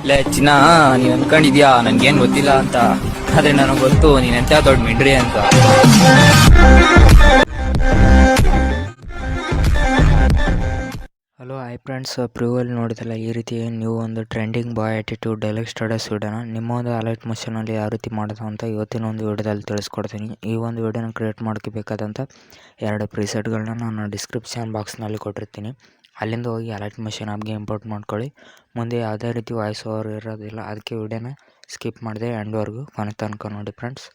ಲೇ ಚಿನ್ನ, ನೀನ್ ಅನ್ಕೊಂಡಿದ್ಯಾ ನನ್ಗೇನ್ ಗೊತ್ತಿಲ್ಲ ಅಂತ, ಆದ್ರೆ ನನಗೆ ಗೊತ್ತು ನೀನ್ ಎಂತ ದೊಡ್ಡ ಮಿಂಡ್ರಿ ಅಂತ. ಹಲೋ ಹಾಯ್ ಫ್ರೆಂಡ್ಸ್, ಪ್ರಿವ್ಯೂವಲ್ಲಿ ನೋಡಿದಲ್ಲ ಈ ರೀತಿ ನೀವು ಒಂದು ಟ್ರೆಂಡಿಂಗ್ ಬಾಯ್ ಆ್ಯಟಿಟ್ಯೂಡ್ 𝗕𝗙𝗚𝗓𝗓 ವಿಡಿಯೋನ ನಿಮ್ಮ ಒಂದು ಅಲೈಟ್ ಮೋಷನಲ್ಲಿ ಯಾವ ರೀತಿ ಮಾಡೋದು ಅಂತ ಇವತ್ತಿನ ಒಂದು ವಿಡಿಯೋದಲ್ಲಿ ತಿಳಿಸ್ಕೊಡ್ತೀನಿ. ಈ ಒಂದು ವಿಡಿಯೋನ ಕ್ರಿಯೇಟ್ ಮಾಡೋಕ್ಕೆ ಬೇಕಾದಂಥ 2 ಪ್ರಿಸೆಟ್ಗಳನ್ನ ನಾನು ಡಿಸ್ಕ್ರಿಪ್ಷನ್ ಬಾಕ್ಸ್ನಲ್ಲಿ ಕೊಟ್ಟಿರ್ತೀನಿ. ಅಲ್ಲಿಂದ ಹೋಗಿ ಅಲೈಟ್ ಮೋಷನ್ ಆ್ಯಪ್ಗೆ ಇಂಪೋರ್ಟ್ ಮಾಡ್ಕೊಳ್ಳಿ. ಮುಂದೆ ಯಾವುದೇ ರೀತಿ ವಾಯ್ಸ್ ಓವರ್ ಇರೋದಿಲ್ಲ, ಅದಕ್ಕೆ ವಿಡಿಯೋನ ಸ್ಕಿಪ್ ಮಾಡಿದೆ ಎಂಡ್ವರೆಗೂ ಕೊನೆ ತನಕ ನೋಡಿ ಫ್ರೆಂಡ್ಸ್.